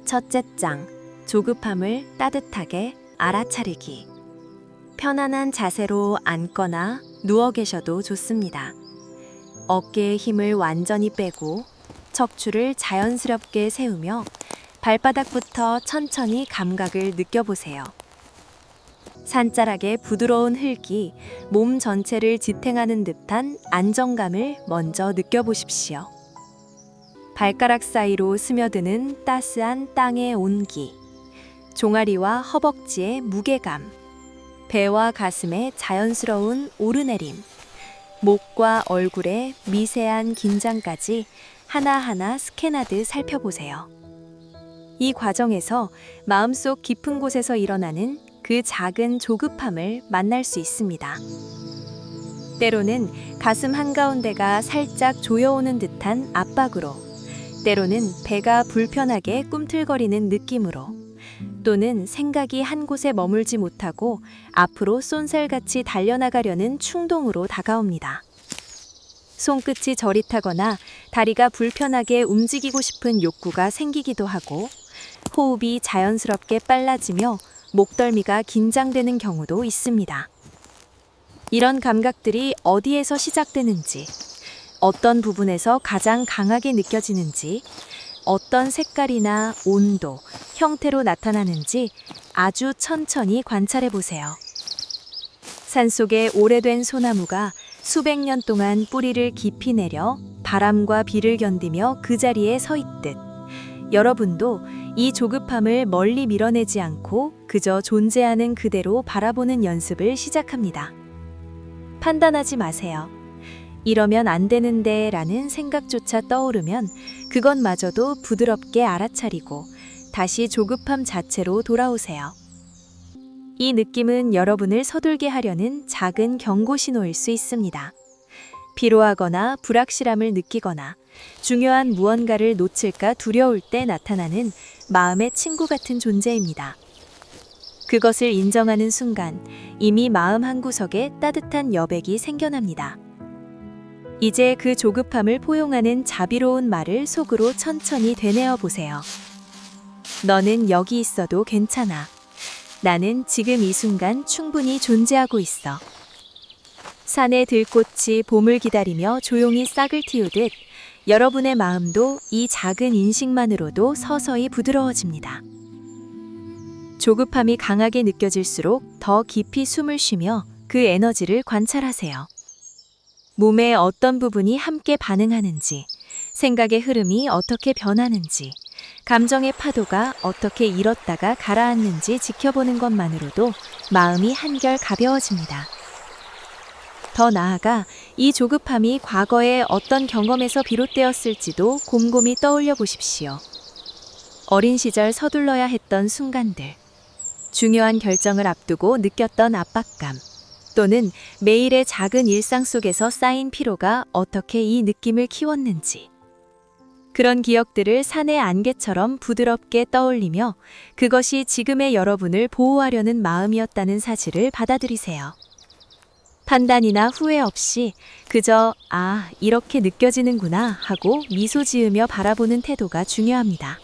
첫째 장, 조급함을 따뜻하게 알아차리기. 편안한 자세로 앉거나 누워 계셔도 좋습니다. 어깨의 힘을 완전히 빼고 척추를 자연스럽게 세우며 발바닥부터 천천히 감각을 느껴보세요. 산자락의 부드러운 흙이 몸 전체를 지탱하는 듯한 안정감을 먼저 느껴보십시오. 발가락 사이로 스며드는 따스한 땅의 온기, 종아리와 허벅지의 무게감, 배와 가슴의 자연스러운 오르내림, 목과 얼굴의 미세한 긴장까지 하나하나 스캔하듯 살펴보세요. 이 과정에서 마음속 깊은 곳에서 일어나는 그 작은 조급함을 만날 수 있습니다. 때로는 가슴 한가운데가 살짝 조여오는 듯한 압박으로, 때로는 배가 불편하게 꿈틀거리는 느낌으로, 또는 생각이 한 곳에 머물지 못하고 앞으로 쏜살같이 달려나가려는 충동으로 다가옵니다. 손끝이 저릿하거나 다리가 불편하게 움직이고 싶은 욕구가 생기기도 하고, 호흡이 자연스럽게 빨라지며 목덜미가 긴장되는 경우도 있습니다. 이런 감각들이 어디에서 시작되는지, 어떤 부분에서 가장 강하게 느껴지는지, 어떤 색깔이나 온도, 형태로 나타나는지 아주 천천히 관찰해 보세요. 산속의 오래된 소나무가 수백 년 동안 뿌리를 깊이 내려 바람과 비를 견디며 그 자리에 서 있듯, 여러분도 이 조급함을 멀리 밀어내지 않고 그저 존재하는 그대로 바라보는 연습을 시작합니다. 판단하지 마세요. 이러면 안 되는데 라는 생각조차 떠오르면 그것마저도 부드럽게 알아차리고 다시 조급함 자체로 돌아오세요. 이 느낌은 여러분을 서둘게 하려는 작은 경고 신호일 수 있습니다. 피로하거나 불확실함을 느끼거나 중요한 무언가를 놓칠까 두려울 때 나타나는 마음의 친구 같은 존재입니다. 그것을 인정하는 순간 이미 마음 한구석에 따뜻한 여백이 생겨납니다. 이제 그 조급함을 포용하는 자비로운 말을 속으로 천천히 되뇌어 보세요. 너는 여기 있어도 괜찮아. 나는 지금 이 순간 충분히 존재하고 있어. 산의 들꽃이 봄을 기다리며 조용히 싹을 틔우듯 여러분의 마음도 이 작은 인식만으로도 서서히 부드러워집니다. 조급함이 강하게 느껴질수록 더 깊이 숨을 쉬며 그 에너지를 관찰하세요. 몸의 어떤 부분이 함께 반응하는지, 생각의 흐름이 어떻게 변하는지, 감정의 파도가 어떻게 일었다가 가라앉는지 지켜보는 것만으로도 마음이 한결 가벼워집니다. 더 나아가 이 조급함이 과거의 어떤 경험에서 비롯되었을지도 곰곰이 떠올려 보십시오. 어린 시절 서둘러야 했던 순간들, 중요한 결정을 앞두고 느꼈던 압박감, 또는 매일의 작은 일상 속에서 쌓인 피로가 어떻게 이 느낌을 키웠는지, 그런 기억들을 산의 안개처럼 부드럽게 떠올리며 그것이 지금의 여러분을 보호하려는 마음이었다는 사실을 받아들이세요. 판단이나 후회 없이 그저 이렇게 느껴지는구나 하고 미소 지으며 바라보는 태도가 중요합니다.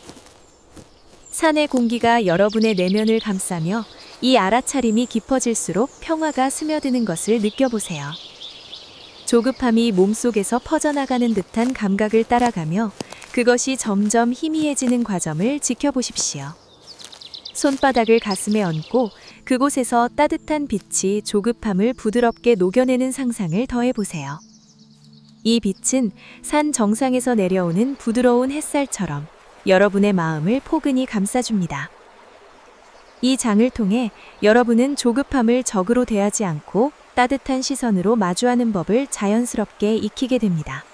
산의 공기가 여러분의 내면을 감싸며 이 알아차림이 깊어질수록 평화가 스며드는 것을 느껴보세요. 조급함이 몸속에서 퍼져나가는 듯한 감각을 따라가며 그것이 점점 희미해지는 과정을 지켜보십시오. 손바닥을 가슴에 얹고 그곳에서 따뜻한 빛이 조급함을 부드럽게 녹여내는 상상을 더해보세요. 이 빛은 산 정상에서 내려오는 부드러운 햇살처럼 여러분의 마음을 포근히 감싸줍니다. 이 장을 통해 여러분은 조급함을 적으로 대하지 않고 따뜻한 시선으로 마주하는 법을 자연스럽게 익히게 됩니다.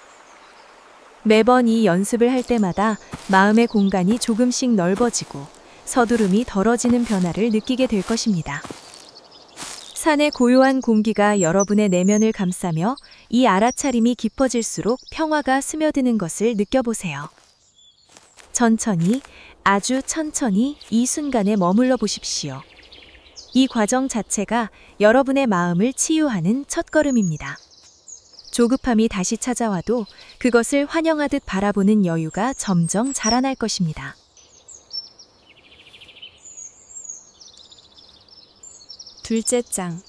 매번 이 연습을 할 때마다 마음의 공간이 조금씩 넓어지고 서두름이 덜어지는 변화를 느끼게 될 것입니다. 산의 고요한 공기가 여러분의 내면을 감싸며 이 알아차림이 깊어질수록 평화가 스며드는 것을 느껴보세요. 천천히, 아주 천천히 이 순간에 머물러 보십시오. 이 과정 자체가 여러분의 마음을 치유하는 첫걸음입니다. 조급함이 다시 찾아와도 그것을 환영하듯 바라보는 여유가 점점 자라날 것입니다. 둘째 장.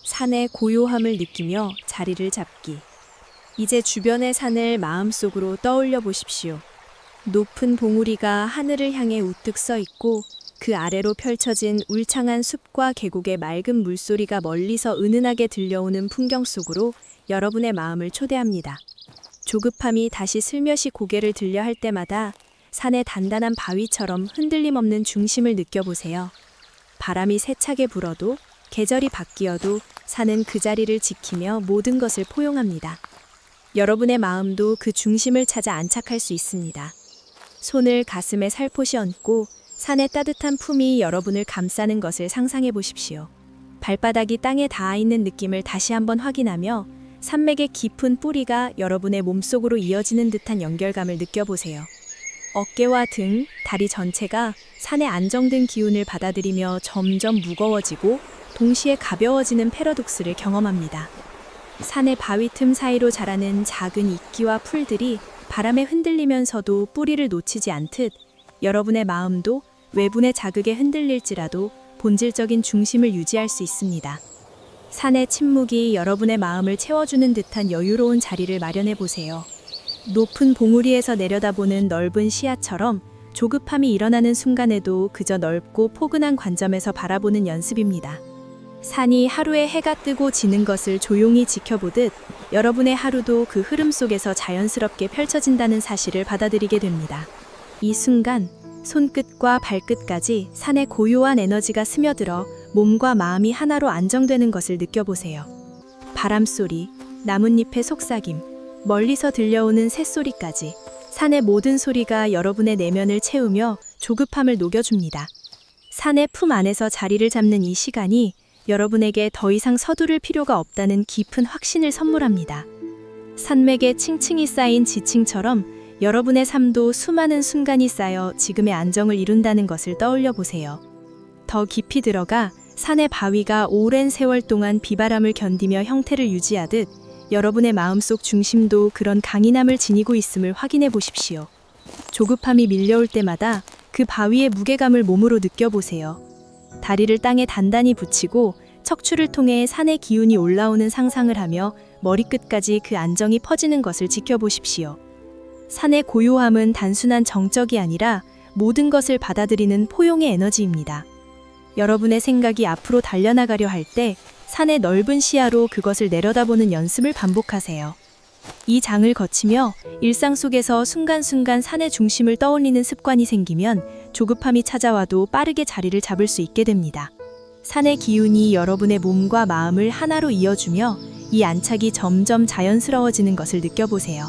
산의 고요함을 느끼며 자리를 잡기. 이제 주변의 산을 마음속으로 떠올려 보십시오. 높은 봉우리가 하늘을 향해 우뚝 서 있고 그 아래로 펼쳐진 울창한 숲과 계곡의 맑은 물소리가 멀리서 은은하게 들려오는 풍경 속으로 여러분의 마음을 초대합니다. 조급함이 다시 슬며시 고개를 들려 할 때마다 산의 단단한 바위처럼 흔들림 없는 중심을 느껴보세요. 바람이 세차게 불어도 계절이 바뀌어도 산은 그 자리를 지키며 모든 것을 포용합니다. 여러분의 마음도 그 중심을 찾아 안착할 수 있습니다. 손을 가슴에 살포시 얹고 산의 따뜻한 품이 여러분을 감싸는 것을 상상해 보십시오. 발바닥이 땅에 닿아 있는 느낌을 다시 한번 확인하며 산맥의 깊은 뿌리가 여러분의 몸속으로 이어지는 듯한 연결감을 느껴보세요. 어깨와 등, 다리 전체가 산의 안정된 기운을 받아들이며 점점 무거워지고 동시에 가벼워지는 패러독스를 경험합니다. 산의 바위 틈 사이로 자라는 작은 이끼와 풀들이 바람에 흔들리면서도 뿌리를 놓치지 않듯 여러분의 마음도 외분의 자극에 흔들릴지라도 본질적인 중심을 유지할 수 있습니다. 산의 침묵이 여러분의 마음을 채워주는 듯한 여유로운 자리를 마련해 보세요. 높은 봉우리에서 내려다보는 넓은 시야처럼 조급함이 일어나는 순간에도 그저 넓고 포근한 관점에서 바라보는 연습입니다. 산이 하루에 해가 뜨고 지는 것을 조용히 지켜보듯 여러분의 하루도 그 흐름 속에서 자연스럽게 펼쳐진다는 사실을 받아들이게 됩니다. 이 순간 손끝과 발끝까지 산의 고요한 에너지가 스며들어 몸과 마음이 하나로 안정되는 것을 느껴보세요. 바람소리, 나뭇잎의 속삭임, 멀리서 들려오는 새소리까지 산의 모든 소리가 여러분의 내면을 채우며 조급함을 녹여줍니다. 산의 품 안에서 자리를 잡는 이 시간이 여러분에게 더 이상 서두를 필요가 없다는 깊은 확신을 선물합니다. 산맥에 층층이 쌓인 지층처럼 여러분의 삶도 수많은 순간이 쌓여 지금의 안정을 이룬다는 것을 떠올려 보세요. 더 깊이 들어가 산의 바위가 오랜 세월 동안 비바람을 견디며 형태를 유지하듯 여러분의 마음속 중심도 그런 강인함을 지니고 있음을 확인해 보십시오. 조급함이 밀려올 때마다 그 바위의 무게감을 몸으로 느껴보세요. 다리를 땅에 단단히 붙이고 척추를 통해 산의 기운이 올라오는 상상을 하며 머리끝까지 그 안정이 퍼지는 것을 지켜보십시오. 산의 고요함은 단순한 정적이 아니라 모든 것을 받아들이는 포용의 에너지입니다. 여러분의 생각이 앞으로 달려나가려 할 때 산의 넓은 시야로 그것을 내려다보는 연습을 반복하세요. 이 장을 거치며 일상 속에서 순간순간 산의 중심을 떠올리는 습관이 생기면 조급함이 찾아와도 빠르게 자리를 잡을 수 있게 됩니다. 산의 기운이 여러분의 몸과 마음을 하나로 이어주며 이 안착이 점점 자연스러워지는 것을 느껴보세요.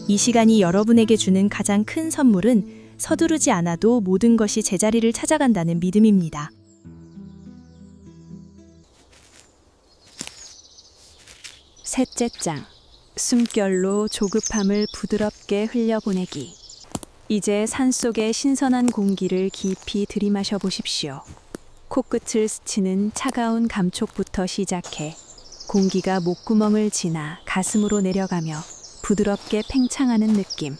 이 시간이 여러분에게 주는 가장 큰 선물은 서두르지 않아도 모든 것이 제자리를 찾아간다는 믿음입니다. 셋째 장. 숨결로 조급함을 부드럽게 흘려보내기. 이제 산속의 신선한 공기를 깊이 들이마셔 보십시오. 코끝을 스치는 차가운 감촉부터 시작해 공기가 목구멍을 지나 가슴으로 내려가며 부드럽게 팽창하는 느낌,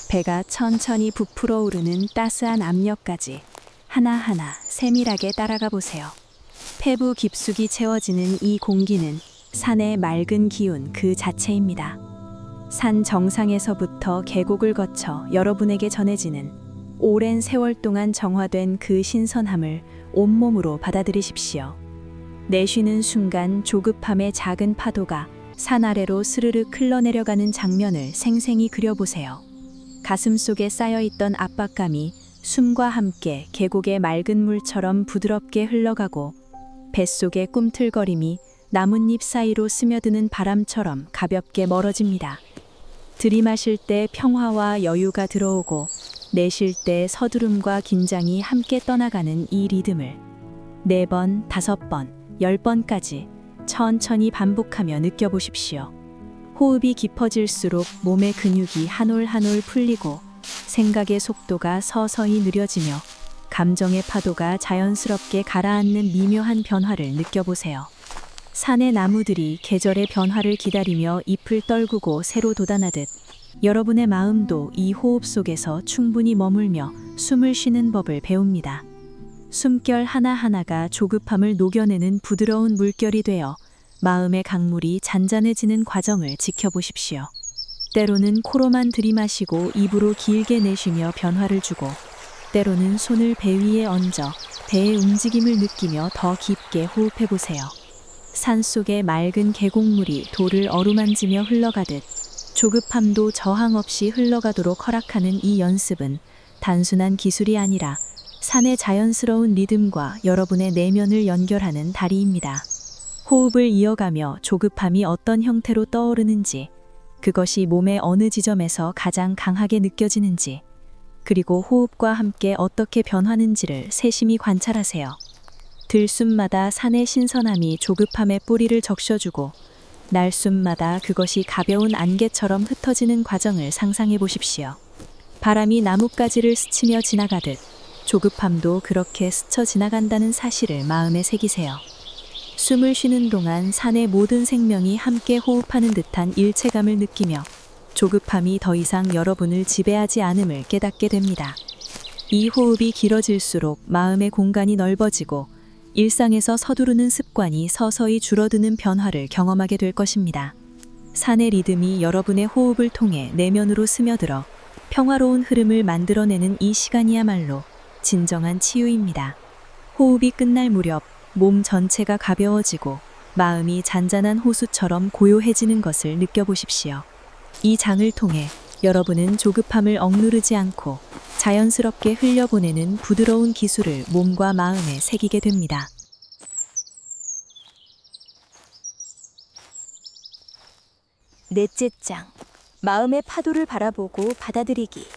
배가 천천히 부풀어 오르는 따스한 압력까지 하나하나 세밀하게 따라가 보세요. 폐부 깊숙이 채워지는 이 공기는 산의 맑은 기운 그 자체입니다. 산 정상에서부터 계곡을 거쳐 여러분에게 전해지는 오랜 세월 동안 정화된 그 신선함을 온몸으로 받아들이십시오. 내쉬는 순간 조급함의 작은 파도가 산 아래로 스르륵 흘러내려가는 장면을 생생히 그려보세요. 가슴속에 쌓여있던 압박감이 숨과 함께 계곡의 맑은 물처럼 부드럽게 흘러가고 뱃속의 꿈틀거림이 나뭇잎 사이로 스며드는 바람처럼 가볍게 멀어집니다. 들이마실 때 평화와 여유가 들어오고 내쉴 때 서두름과 긴장이 함께 떠나가는 이 리듬을 4번, 5번, 10번까지 천천히 반복하며 느껴보십시오. 호흡이 깊어질수록 몸의 근육이 한 올 한 올 풀리고 생각의 속도가 서서히 느려지며 감정의 파도가 자연스럽게 가라앉는 미묘한 변화를 느껴보세요. 산의 나무들이 계절의 변화를 기다리며 잎을 떨구고 새로 돋아나듯 여러분의 마음도 이 호흡 속에서 충분히 머물며 숨을 쉬는 법을 배웁니다. 숨결 하나하나가 조급함을 녹여내는 부드러운 물결이 되어 마음의 강물이 잔잔해지는 과정을 지켜보십시오. 때로는 코로만 들이마시고 입으로 길게 내쉬며 변화를 주고, 때로는 손을 배 위에 얹어 배의 움직임을 느끼며 더 깊게 호흡해 보세요. 산속의 맑은 계곡물이 돌을 어루만지며 흘러가듯 조급함도 저항 없이 흘러가도록 허락하는 이 연습은 단순한 기술이 아니라 산의 자연스러운 리듬과 여러분의 내면을 연결하는 다리입니다. 호흡을 이어가며 조급함이 어떤 형태로 떠오르는지, 그것이 몸의 어느 지점에서 가장 강하게 느껴지는지, 그리고 호흡과 함께 어떻게 변하는지를 세심히 관찰하세요. 들숨마다 산의 신선함이 조급함의 뿌리를 적셔주고, 날숨마다 그것이 가벼운 안개처럼 흩어지는 과정을 상상해 보십시오. 바람이 나뭇가지를 스치며 지나가듯 조급함도 그렇게 스쳐 지나간다는 사실을 마음에 새기세요. 숨을 쉬는 동안 산의 모든 생명이 함께 호흡하는 듯한 일체감을 느끼며 조급함이 더 이상 여러분을 지배하지 않음을 깨닫게 됩니다. 이 호흡이 길어질수록 마음의 공간이 넓어지고 일상에서 서두르는 습관이 서서히 줄어드는 변화를 경험하게 될 것입니다. 산의 리듬이 여러분의 호흡을 통해 내면으로 스며들어 평화로운 흐름을 만들어내는 이 시간이야말로 진정한 치유입니다. 호흡이 끝날 무렵 몸 전체가 가벼워지고 마음이 잔잔한 호수처럼 고요해지는 것을 느껴보십시오. 이 장을 통해 여러분은 조급함을 억누르지 않고 자연스럽게 흘려보내는 부드러운 기술을 몸과 마음에 새기게 됩니다. 넷째 장, 마음의 파도를 바라보고 받아들이기.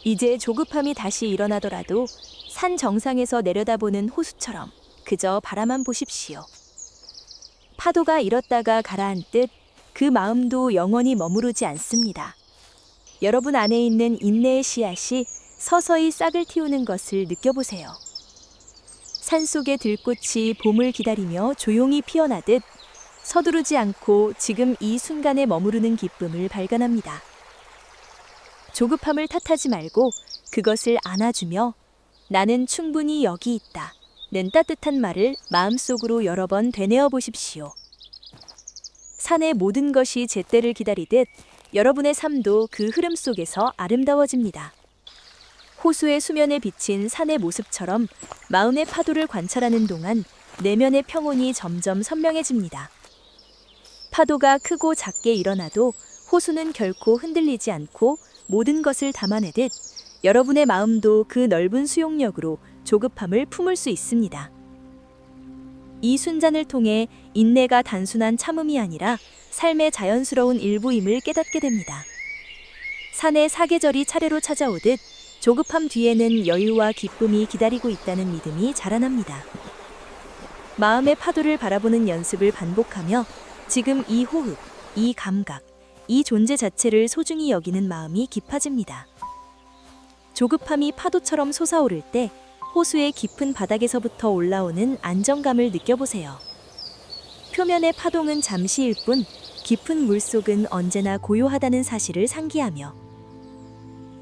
이제 조급함이 다시 일어나더라도 산 정상에서 내려다보는 호수처럼 그저 바라만 보십시오. 파도가 일었다가 가라앉듯 그 마음도 영원히 머무르지 않습니다. 여러분 안에 있는 인내의 씨앗이 서서히 싹을 틔우는 것을 느껴보세요. 산속의 들꽃이 봄을 기다리며 조용히 피어나듯 서두르지 않고 지금 이 순간에 머무르는 기쁨을 발견합니다. 조급함을 탓하지 말고 그것을 안아주며 나는 충분히 여기 있다 는 따뜻한 말을 마음속으로 여러 번 되뇌어 보십시오. 산의 모든 것이 제때를 기다리듯 여러분의 삶도 그 흐름 속에서 아름다워집니다. 호수의 수면에 비친 산의 모습처럼 마음의 파도를 관찰하는 동안 내면의 평온이 점점 선명해집니다. 파도가 크고 작게 일어나도 호수는 결코 흔들리지 않고 모든 것을 담아내듯 여러분의 마음도 그 넓은 수용력으로 조급함을 품을 수 있습니다. 이 순잔을 통해 인내가 단순한 참음이 아니라 삶의 자연스러운 일부임을 깨닫게 됩니다. 산의 사계절이 차례로 찾아오듯 조급함 뒤에는 여유와 기쁨이 기다리고 있다는 믿음이 자라납니다. 마음의 파도를 바라보는 연습을 반복하며 지금 이 호흡, 이 감각, 이 존재 자체를 소중히 여기는 마음이 깊어집니다. 조급함이 파도처럼 솟아오를 때 호수의 깊은 바닥에서부터 올라오는 안정감을 느껴보세요. 표면의 파동은 잠시일 뿐 깊은 물속은 언제나 고요하다는 사실을 상기하며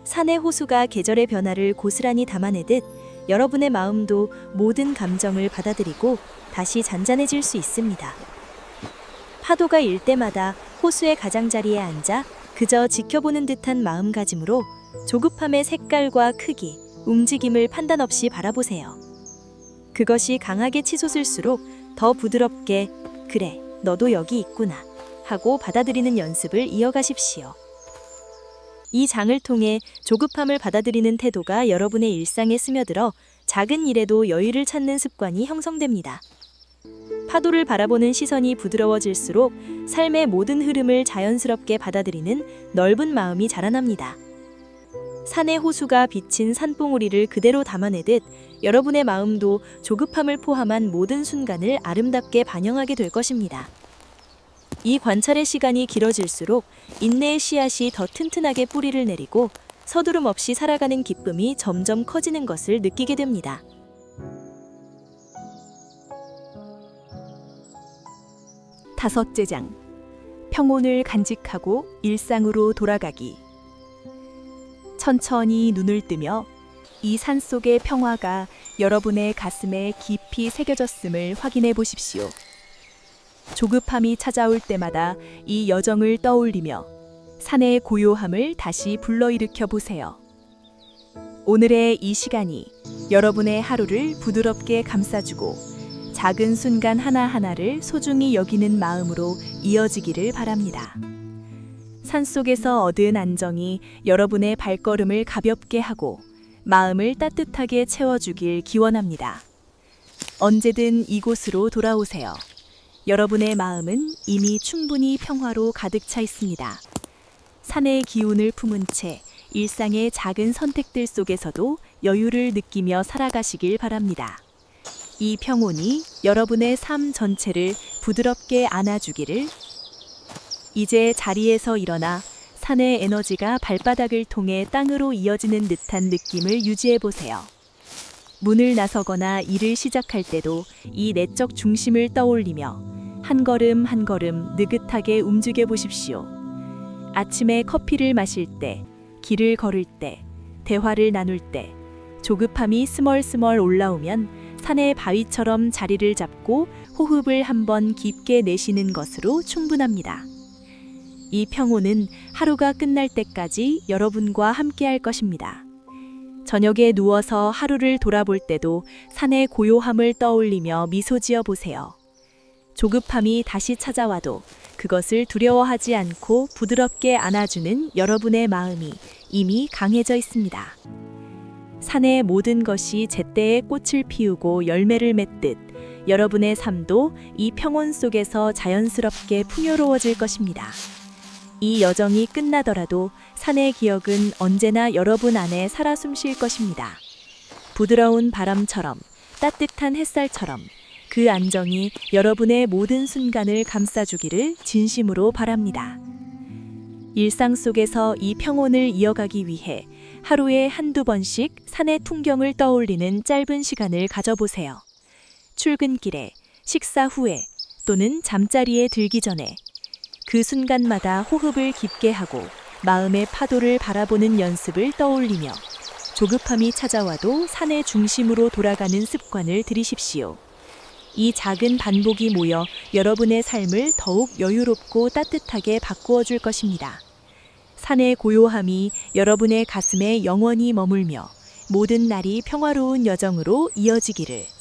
산의 호수가 계절의 변화를 고스란히 담아내듯 여러분의 마음도 모든 감정을 받아들이고 다시 잔잔해질 수 있습니다. 파도가 일 때마다 호수의 가장자리에 앉아 그저 지켜보는 듯한 마음가짐으로 조급함의 색깔과 크기, 움직임을 판단 없이 바라보세요. 그것이 강하게 치솟을수록 더 부드럽게 그래, 너도 여기 있구나 하고 받아들이는 연습을 이어가십시오. 이 장을 통해 조급함을 받아들이는 태도가 여러분의 일상에 스며들어 작은 일에도 여유를 찾는 습관이 형성됩니다. 파도를 바라보는 시선이 부드러워질수록 삶의 모든 흐름을 자연스럽게 받아들이는 넓은 마음이 자라납니다. 산의 호수가 비친 산봉우리를 그대로 담아내듯 여러분의 마음도 조급함을 포함한 모든 순간을 아름답게 반영하게 될 것입니다. 이 관찰의 시간이 길어질수록 인내의 씨앗이 더 튼튼하게 뿌리를 내리고 서두름 없이 살아가는 기쁨이 점점 커지는 것을 느끼게 됩니다. 다섯째 장, 평온을 간직하고 일상으로 돌아가기. 천천히 눈을 뜨며 이 산속의 평화가 여러분의 가슴에 깊이 새겨졌음을 확인해 보십시오. 조급함이 찾아올 때마다 이 여정을 떠올리며 산의 고요함을 다시 불러일으켜 보세요. 오늘의 이 시간이 여러분의 하루를 부드럽게 감싸주고 작은 순간 하나하나를 소중히 여기는 마음으로 이어지기를 바랍니다. 산속에서 얻은 안정이 여러분의 발걸음을 가볍게 하고 마음을 따뜻하게 채워주길 기원합니다. 언제든 이곳으로 돌아오세요. 여러분의 마음은 이미 충분히 평화로 가득 차 있습니다. 산의 기운을 품은 채 일상의 작은 선택들 속에서도 여유를 느끼며 살아가시길 바랍니다. 이 평온이 여러분의 삶 전체를 부드럽게 안아주기를. 이제 자리에서 일어나 산의 에너지가 발바닥을 통해 땅으로 이어지는 듯한 느낌을 유지해 보세요. 문을 나서거나 일을 시작할 때도 이 내적 중심을 떠올리며 한 걸음 한 걸음 느긋하게 움직여 보십시오. 아침에 커피를 마실 때, 길을 걸을 때, 대화를 나눌 때, 조급함이 스멀스멀 올라오면 산의 바위처럼 자리를 잡고 호흡을 한번 깊게 내쉬는 것으로 충분합니다. 이 평온은 하루가 끝날 때까지 여러분과 함께할 것입니다. 저녁에 누워서 하루를 돌아볼 때도 산의 고요함을 떠올리며 미소 지어 보세요. 조급함이 다시 찾아와도 그것을 두려워하지 않고 부드럽게 안아주는 여러분의 마음이 이미 강해져 있습니다. 산의 모든 것이 제때에 꽃을 피우고 열매를 맺듯 여러분의 삶도 이 평온 속에서 자연스럽게 풍요로워질 것입니다. 이 여정이 끝나더라도 산의 기억은 언제나 여러분 안에 살아 숨쉴 것입니다. 부드러운 바람처럼, 따뜻한 햇살처럼 그 안정이 여러분의 모든 순간을 감싸주기를 진심으로 바랍니다. 일상 속에서 이 평온을 이어가기 위해 하루에 한두 번씩 산의 풍경을 떠올리는 짧은 시간을 가져보세요. 출근길에, 식사 후에 또는 잠자리에 들기 전에 그 순간마다 호흡을 깊게 하고 마음의 파도를 바라보는 연습을 떠올리며 조급함이 찾아와도 산의 중심으로 돌아가는 습관을 들이십시오. 이 작은 반복이 모여 여러분의 삶을 더욱 여유롭고 따뜻하게 바꾸어 줄 것입니다. 산의 고요함이 여러분의 가슴에 영원히 머물며 모든 날이 평화로운 여정으로 이어지기를.